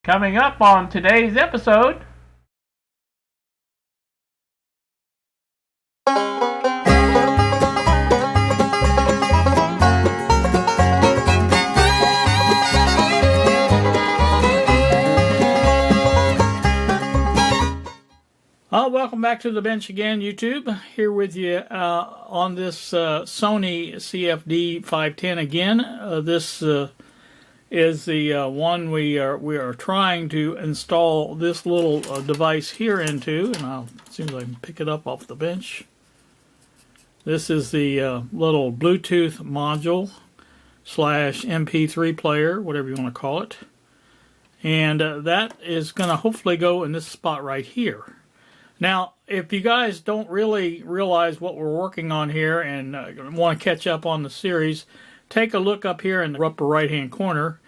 Coming up on today's episode. Welcome back to the bench again, YouTube. Here with you on this Sony CFD-510 again. This is the one we are trying to install this little device here into, and I'll see if I can pick it up off the bench. This is the little Bluetooth module slash MP3 player, whatever you want to call it, and that is going to hopefully go in this spot right here. Now, if you guys don't really realize what we're working on here and want to catch up on the series, take a look up here in the upper right hand corner.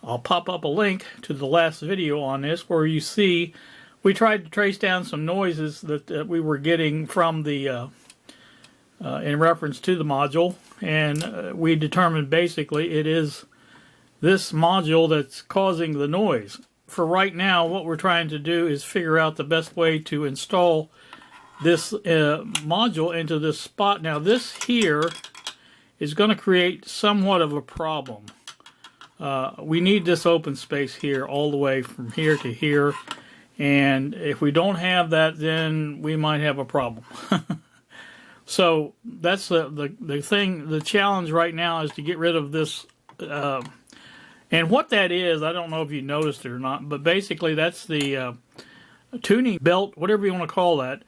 I'll pop up a link to the last video on this where you see we tried to trace down some noises that we were getting from the in reference to the module, and we determined basically it is this module that's causing the noise. For right now, what we're trying to do is figure out the best way to install this module into this spot. Now, this here is going to create somewhat of a problem. We need this open space here all the way from here to here, and if we don't have that, then we might have a problem. So that's the thing. The challenge right now is to get rid of this. And what that is, I don't know if you noticed it or not, but basically that's the tuning belt, whatever you want to call that.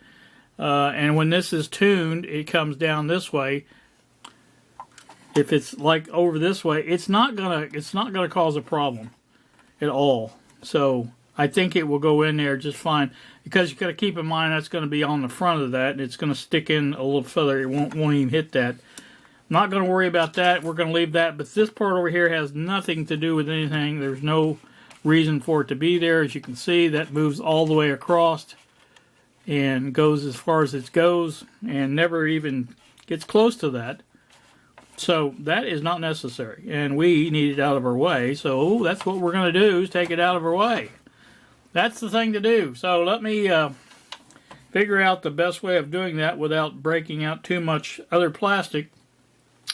And when this is tuned, it comes down this way. If it's like over this way, it's not gonna cause a problem at all. So I think it will go in there just fine, because you got to keep in mind that's going to be on the front of that, and it's going to stick in a little further. It won't even hit that. Not going to worry about that. We're going to leave that. But this part over here has nothing to do with anything. There's no reason for it to be there. As you can see, that moves all the way across and goes as far as it goes and never even gets close to that. So that is not necessary, and we need it out of our way. So that's what we're going to do, is take it out of our way. That's the thing to do. So let me figure out the best way of doing that without breaking out too much other plastic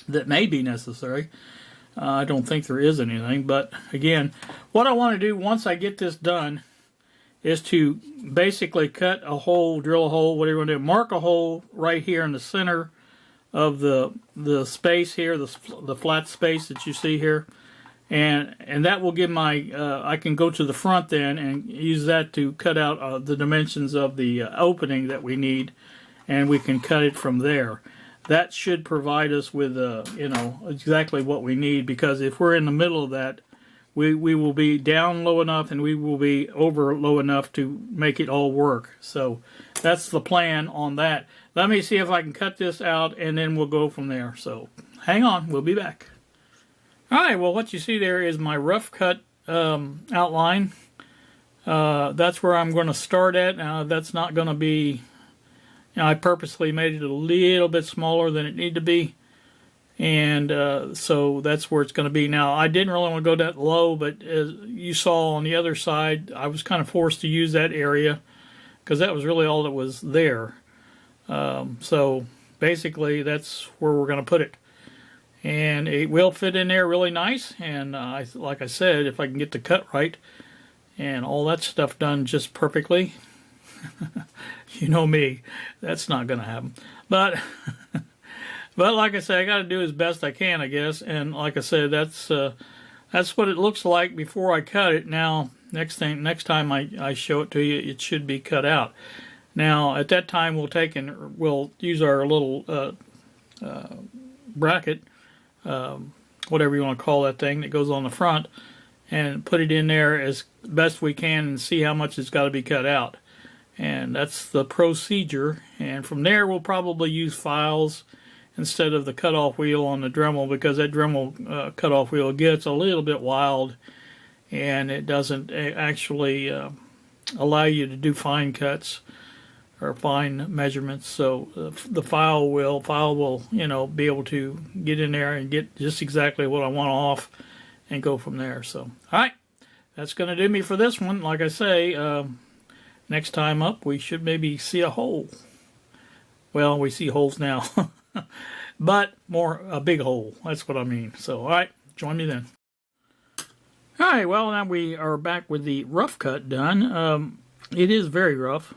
that may be necessary. I don't think there is anything, but again, what I want to do once I get this done is to basically cut a hole, drill a hole, whatever you want to do, mark a hole right here in the center of the space here, the flat space that you see here, and that will give my I can go to the front then and use that to cut out the dimensions of the opening that we need, and we can cut it from there. That should provide us with, exactly what we need, because if we're in the middle of that, we will be down low enough and we will be over low enough to make it all work. So that's the plan on that. Let me see if I can cut this out, and then we'll go from there. So hang on, we'll be back. All right, well, what you see there is my rough cut outline. That's where I'm going to start at. Now, that's not going to be... I purposely made it a little bit smaller than it needed to be, and so that's where it's going to be. Now, I didn't really want to go that low, but as you saw on the other side, I was kind of forced to use that area because that was really all that was there. So basically, that's where we're going to put it, and it will fit in there really nice. And like I said, if I can get the cut right and all that stuff done just perfectly. You know me, that's not going to happen. But like I said, I got to do as best I can, I guess. And like I said, that's what it looks like before I cut it. Now, next time I show it to you, it should be cut out. Now, at that time, we'll use our little bracket, whatever you want to call that thing that goes on the front, and put it in there as best we can and see how much it's got to be cut out. And that's the procedure. And from there, we'll probably use files instead of the cutoff wheel on the Dremel, because that Dremel cutoff wheel gets a little bit wild, and it doesn't actually allow you to do fine cuts or fine measurements. So the file will be able to get in there and get just exactly what I want off and go from there. So all right, that's going to do me for this one. Like I say, next time up, we should maybe see a hole. Well, we see holes now, but more a big hole. That's what I mean. So, all right, join me then. All right, well, now we are back with the rough cut done. It is very rough.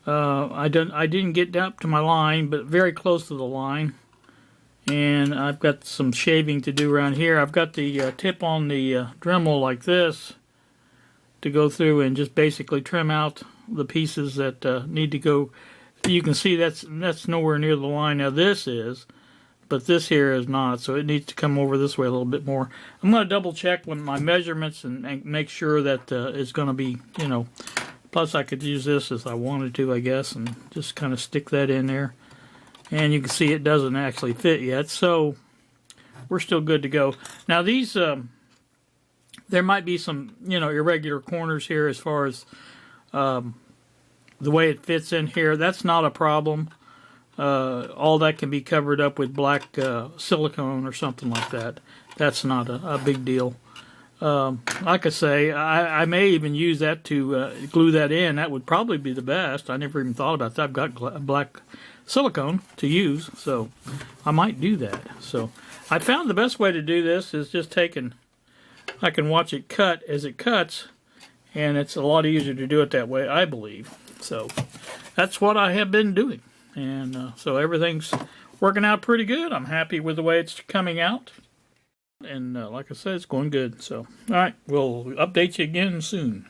I didn't get up to my line, but very close to the line. And I've got some shaving to do around here. I've got the tip on the Dremel like this to go through and just basically trim out the pieces that need to go. You can see that's nowhere near the line. Now this is, but this here is not, so it needs to come over this way a little bit more. I'm going to double check with my measurements and make sure that it's going to be, you know, plus I could use this as I wanted to, I guess, and just kind of stick that in there. And you can see it doesn't actually fit yet, so we're still good to go. Now these, there might be some, you know, irregular corners here as far as the way it fits in here. That's not a problem. All that can be covered up with black silicone or something like that. That's not a big deal. Like I say, I may even use that to glue that in. That would probably be the best. I never even thought about that. I've got black silicone to use, so I might do that. So I found the best way to do this is just taking, I can watch it cut as it cuts, and it's a lot easier to do it that way, I believe. So that's what I have been doing, and so everything's working out pretty good. I'm happy with the way it's coming out, and like I said, it's going good. So all right, we'll update you again soon.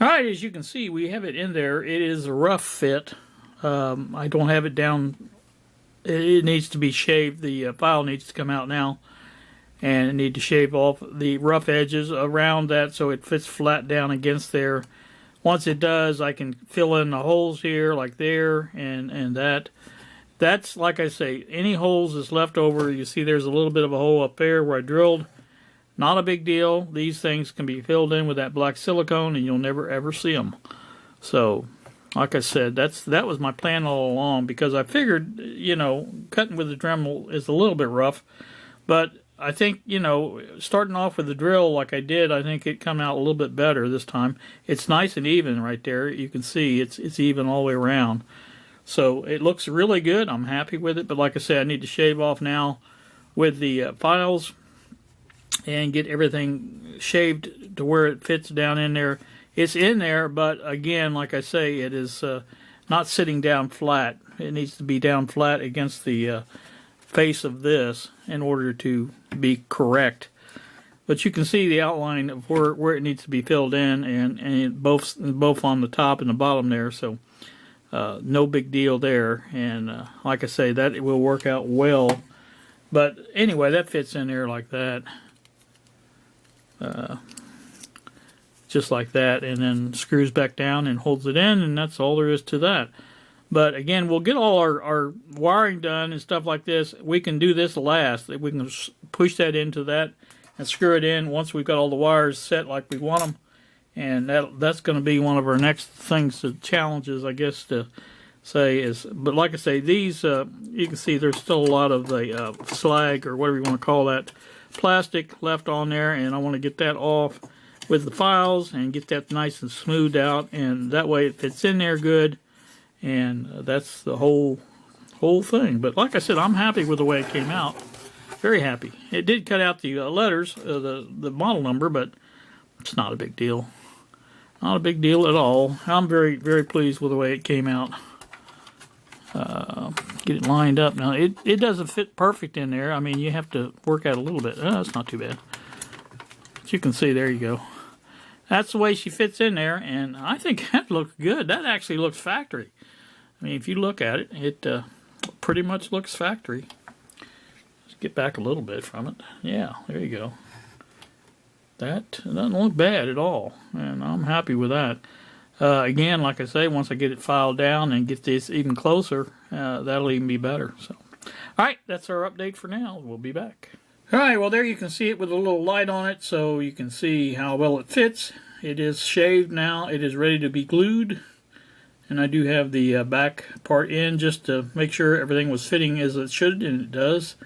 All right, as you can see, we have it in there. It is a rough fit. I don't have it down. It needs to be shaved. The file needs to come out now, and I need to shave off the rough edges around that so it fits flat down against there. Once it does, I can fill in the holes here, like there, and that. That's, like I say, any holes that's left over. You see there's a little bit of a hole up there where I drilled. Not a big deal. These things can be filled in with that black silicone, and you'll never ever see them. So, like I said, that was my plan all along, because I figured, you know, cutting with the Dremel is a little bit rough, but I think, you know, starting off with the drill like I did, I think it come out a little bit better this time. It's nice and even right there. You can see it's even all the way around. So it looks really good. I'm happy with it, but like I said, I need to shave off now with the files and get everything shaved to where it fits down in there. It's in there, but again, like I say, it is not sitting down flat. It needs to be down flat against the face of this in order to be correct. But you can see the outline of where it needs to be filled in, and both on the top and the bottom there. So no big deal there. And like I say, that it will work out well. But anyway, that fits in there like that. Just like that, and then screws back down and holds it in, and that's all there is to that. But again, we'll get all our wiring done and stuff like this. We can do this last. We can push that into that and screw it in once we've got all the wires set like we want them. And that's going to be one of our next things, challenges, I guess, to say is. But like I say, these, you can see there's still a lot of the slag, or whatever you want to call that, plastic left on there, and I want to get that off with the files and get that nice and smoothed out, and that way it fits in there good, and that's the whole thing. But like I said, I'm happy with the way it came out. Very happy. It did cut out the letters, the model number, but it's not a big deal. Not a big deal at all. I'm very, very pleased with the way it came out. Get it lined up. Now, it doesn't fit perfect in there. I mean, you have to work out a little bit. Oh, that's not too bad. But you can see, there you go. That's the way she fits in there, and I think that looks good. That actually looks factory. I mean, if you look at it, it pretty much looks factory. Let's get back a little bit from it. Yeah, there you go. That doesn't look bad at all, and I'm happy with that. Again, like I say, once I get it filed down and get this even closer, that'll even be better. So, all right, that's our update for now. We'll be back. All right, well, there you can see it with a little light on it, so you can see how well it fits. It is shaved now. It is ready to be glued. And I do have the back part in just to make sure everything was fitting as it should, and it does.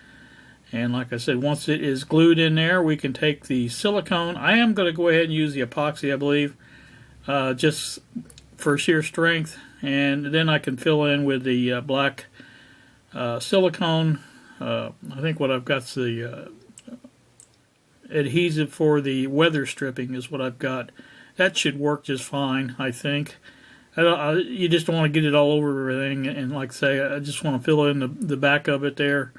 And like I said, once it is glued in there, we can take the silicone. I am going to go ahead and use the epoxy, I believe, just for sheer strength. And then I can fill in with the black silicone. I think what I've got is the adhesive for the weather stripping is what I've got. That should work just fine, I think. You just don't want to get it all over everything. And like I say, I just want to fill in the back of it there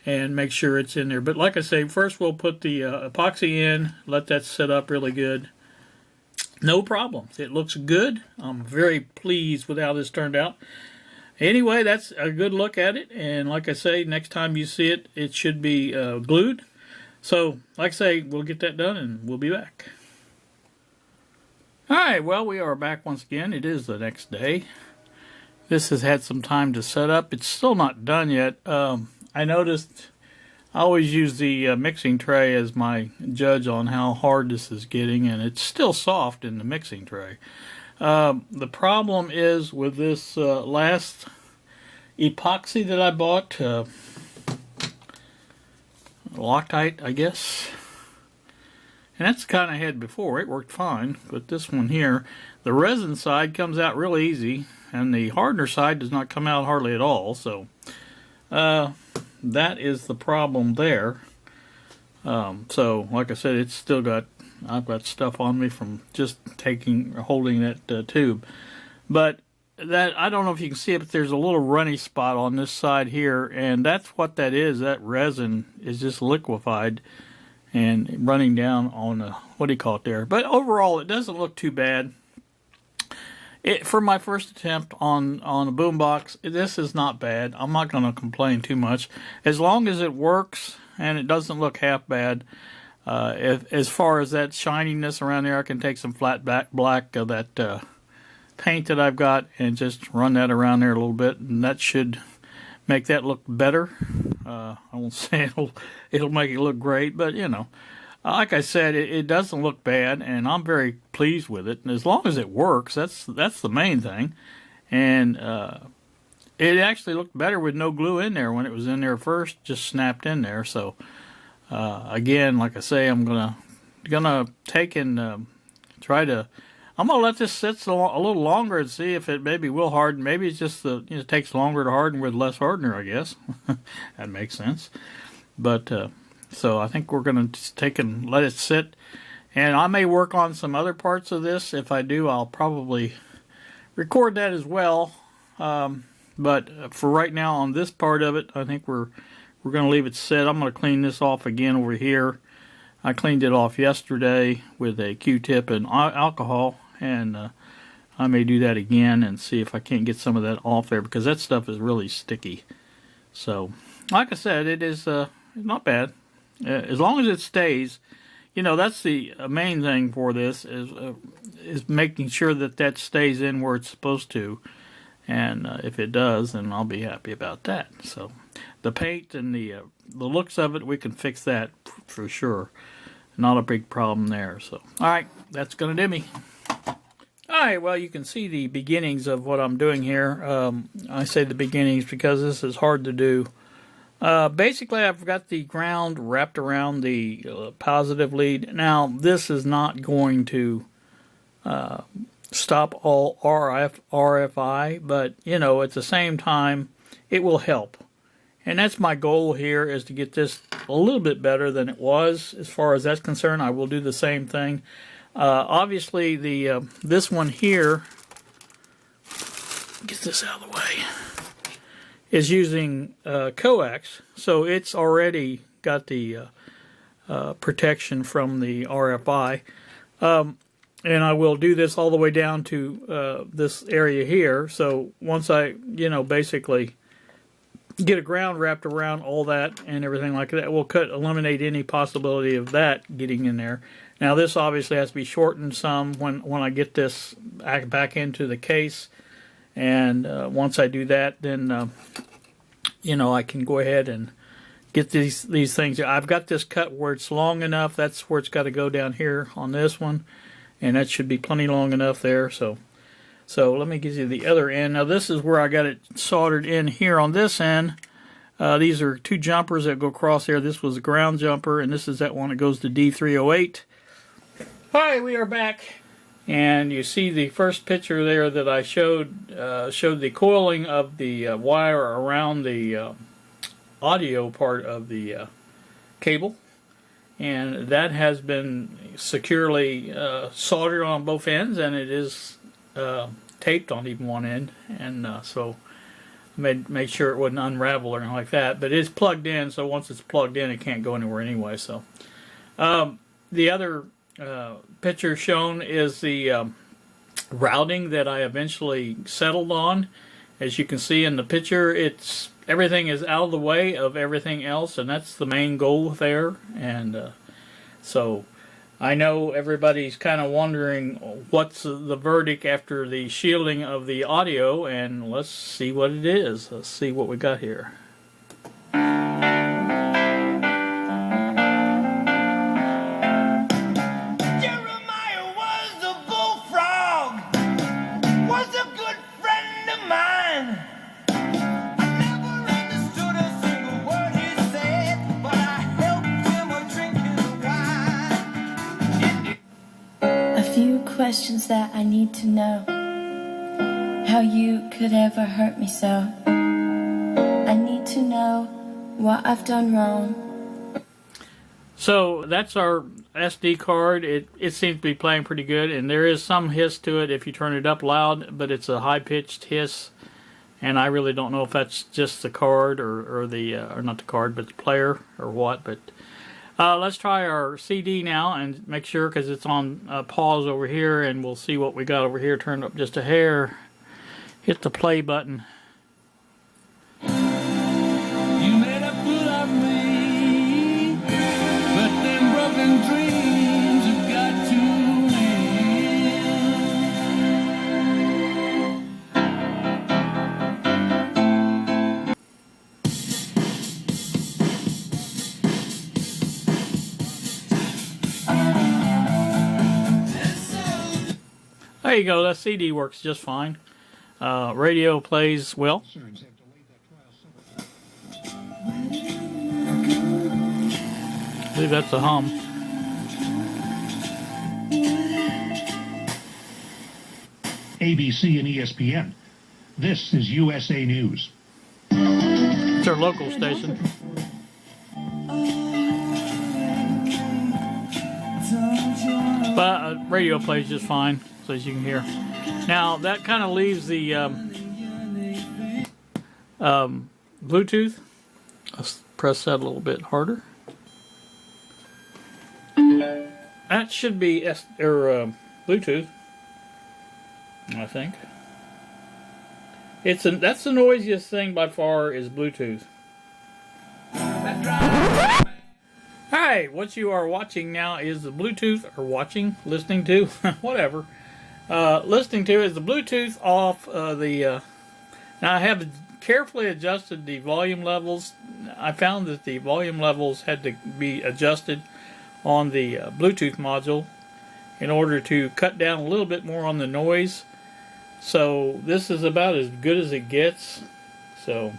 and make sure it's in there. But like I say, first we'll put the epoxy in, let that set up really good. No problems. It looks good. I'm very pleased with how this turned out. Anyway, that's a good look at it. And like I say, next time you see it, it should be glued. So, like I say, we'll get that done and we'll be back. Alright, well, we are back once again. It is the next day. This has had some time to set up. It's still not done yet. I noticed I always use the mixing tray as my judge on how hard this is getting, and it's still soft in the mixing tray. The problem is with this last epoxy that I bought, Loctite, I guess. And that's the kind I had before. It worked fine, but this one here, the resin side comes out real easy, and the hardener side does not come out hardly at all. So that is the problem there. So like I said, it's still got, I've got stuff on me from just holding that tube. But that, I don't know if you can see it, but there's a little runny spot on this side here, and that's what that is. That resin is just liquefied and running down on the, what do you call it there. But overall, it doesn't look too bad. For my first attempt on a boombox, this is not bad. I'm not going to complain too much. As long as it works and it doesn't look half bad. As far as that shininess around there, I can take some flat black of that paint that I've got and just run that around there a little bit, and that should make that look better. I won't say it'll make it look great, but you know, like I said, it doesn't look bad, and I'm very pleased with it. And as long as it works, that's the main thing. And it actually looked better with no glue in there when it was in there first, just snapped in there. So again, like I say, I'm gonna take and try to. I'm gonna let this sit a little longer and see if it maybe will harden. Maybe it's just it takes longer to harden with less hardener, I guess. That makes sense. But so I think we're gonna just take and let it sit. And I may work on some other parts of this. If I do, I'll probably record that as well. But for right now, on this part of it, I think we're gonna leave it sit. I'm gonna clean this off again over here. I cleaned it off yesterday with a Q-tip and alcohol, and I may do that again and see if I can't get some of that off there, because that stuff is really sticky. So, like I said, it is not bad. As long as it stays, you know, that's the main thing for this, is making sure that stays in where it's supposed to. And if it does, then I'll be happy about that. So, the paint and the looks of it, we can fix that for sure. Not a big problem there. So, alright, that's going to do me. Alright, well, you can see the beginnings of what I'm doing here. I say the beginnings because this is hard to do. Basically, I've got the ground wrapped around the positive lead. Now, this is not going to stop all RFI, but, you know, at the same time, it will help. And that's my goal here, is to get this a little bit better than it was. As far as that's concerned, I will do the same thing. Obviously, this one here, get this out of the way, is using coax. So it's already got the protection from the RFI. And I will do this all the way down to this area here. So once I, you know, basically get a ground wrapped around all that and everything like that, we'll eliminate any possibility of that getting in there. Now this obviously has to be shortened some when I get this back into the case, and once I do that, then you know, I can go ahead and get these things. I've got this cut where it's long enough. That's where it's got to go down here on this one, and that should be plenty long enough there. So let me give you the other end. Now this is where I got it soldered in here on this end. These are two jumpers that go across there. This was a ground jumper, and this is that one that goes to D308. Hi, we are back. And you see the first picture there that I showed the coiling of the wire around the audio part of the cable. And that has been securely soldered on both ends, and it is taped on even one end. And so made sure it wouldn't unravel or anything like that. But it's plugged in, so once it's plugged in, it can't go anywhere anyway. So the other picture shown is the routing that I eventually settled on. As you can see in the picture, everything is out of the way of everything else, and that's the main goal there. And so I know everybody's kind of wondering what's the verdict after the shielding of the audio, and let's see what it is. Let's see what we got here. Questions that I need to know. How you could ever hurt me so. I need to know what I've done wrong. So that's our SD card. It seems to be playing pretty good, and there is some hiss to it if you turn it up loud, but it's a high-pitched hiss, and I really don't know if that's just the card or not the card, but the player or what. But let's try our CD now and make sure, because it's on pause over here, and we'll see what we got over here. Turn up just a hair. Hit the play button. You made a fool of me, but them broken dreams have got to There you go, that CD works just fine. Radio plays well. I believe that's a hum. ABC and ESPN. This is USA News. It's our local station. But radio plays just fine, so as you can hear. Now that kind of leaves the Bluetooth. Let's press that a little bit harder. That should be Bluetooth, I think. That's the noisiest thing by far is Bluetooth. Alright, what you are watching now is the Bluetooth, or listening to, whatever. Listening to is the Bluetooth off now I have carefully adjusted the volume levels. I found that the volume levels had to be adjusted on the Bluetooth module in order to cut down a little bit more on the noise. So this is about as good as it gets. So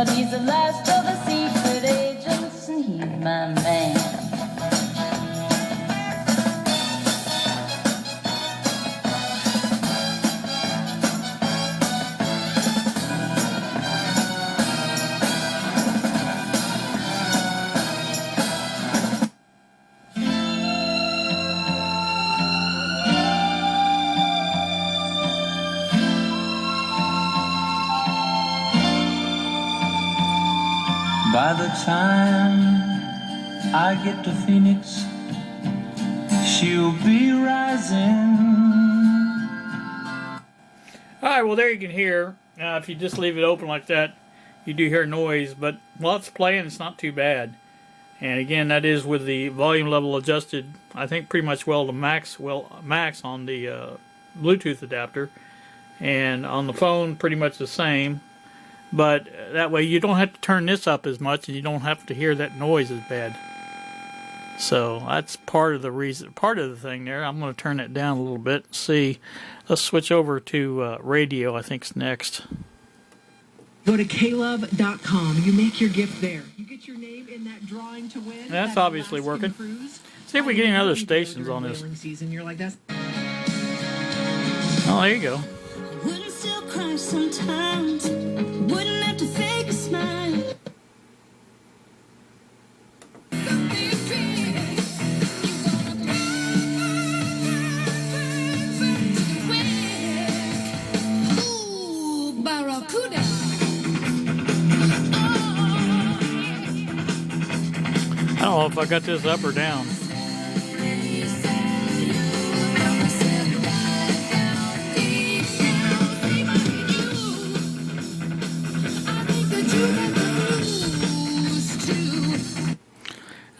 but he's the last of the secret agents, and he's my man. By the time I get to Phoenix, she'll be rising. Alright, well there you can hear, if you just leave it open like that, you do hear noise, but while it's playing, it's not too bad. And again, that is with the volume level adjusted, I think pretty much to max on the Bluetooth adapter. And on the phone, pretty much the same. But that way you don't have to turn this up as much, and you don't have to hear that noise as bad. So that's part of the reason, part of the thing there. I'm going to turn it down a little bit. See, let's switch over to radio. I think's next. Go to klove.com. You make your gift there. You get your name in that drawing to win. That's that obviously Alaskan working. Cruise. See if we get any other stations on this. Season. You're like, that's... Oh, there you go. Wouldn't still cry sometimes. Wouldn't have to fake a smile. Ooh, barracuda. I don't know if I got this up or down.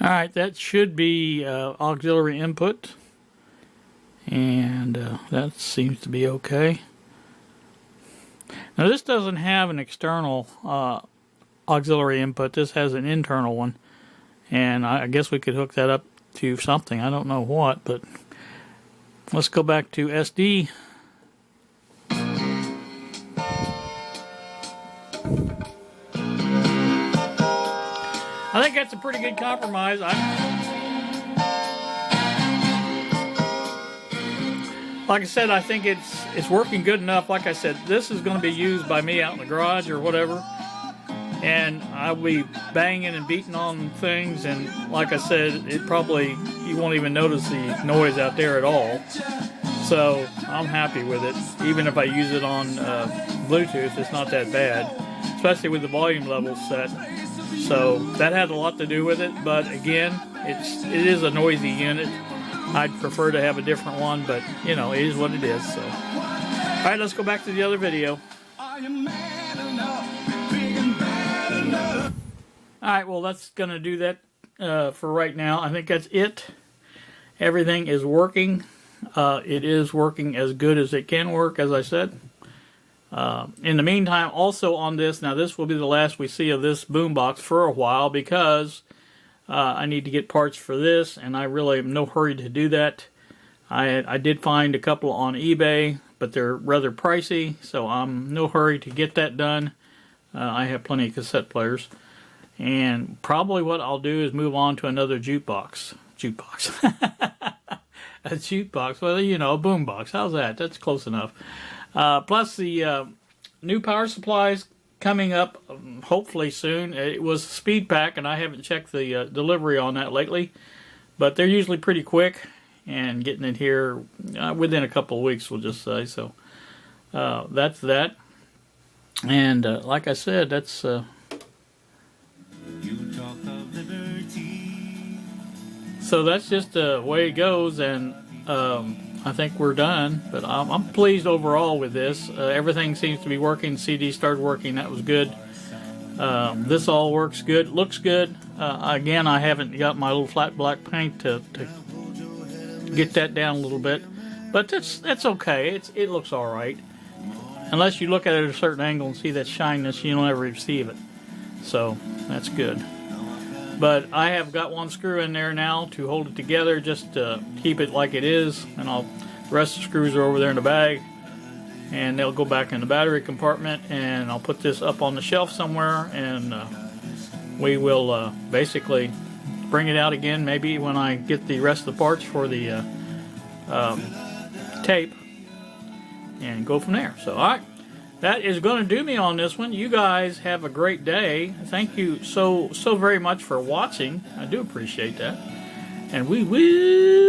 Alright, that should be auxiliary input, and that seems to be okay. Now this doesn't have an external auxiliary input, this has an internal one, and I guess we could hook that up to something, I don't know what, but let's go back to SD. I think that's a pretty good compromise. Like I said, I think it's working good enough. Like I said, this is going to be used by me out in the garage or whatever, and I'll be banging and beating on things. And like I said, you won't even notice the noise out there at all. So I'm happy with it. Even if I use it on Bluetooth, it's not that bad, especially with the volume level set. So that had a lot to do with it, but again, it is a noisy unit. I'd prefer to have a different one, but you know, it is what it is. So, all right, let's go back to the other video. All right, well, that's gonna do that for right now. I think that's it. Everything is working. It is working as good as it can work, as I said. In the meantime, also on this, now this will be the last we see of this boombox for a while, because I need to get parts for this, and I really am in no hurry to do that. I did find a couple on eBay, but they're rather pricey, so I'm in no hurry to get that done. I have plenty of cassette players, and probably what I'll do is move on to another jukebox. A jukebox, well, you know, a boombox. How's that? That's close enough. Plus the new power supplies coming up hopefully soon. It was Speed Pack, and I haven't checked the delivery on that lately, but they're usually pretty quick, and getting it here within a couple of weeks, we'll just say. So that's that, and like I said, that's so that's just the way it goes, and I think we're done, but I'm pleased overall with this. Everything seems to be working. CD started working. That was good. This all works good. Looks good. Again, I haven't got my little flat black paint to get that down a little bit, but that's okay. It looks all right. Unless you look at it at a certain angle and see that shininess, you'll never receive it. So that's good. But I have got one screw in there now to hold it together, just to keep it like it is, and the rest of the screws are over there in the bag. and they'll go back in the battery compartment, and I'll put this up on the shelf somewhere, and we will basically bring it out again maybe when I get the rest of the parts for the tape, and go from there. So alright, that is going to do me on this one. You guys have a great day. Thank you so very much for watching. I do appreciate that, and we will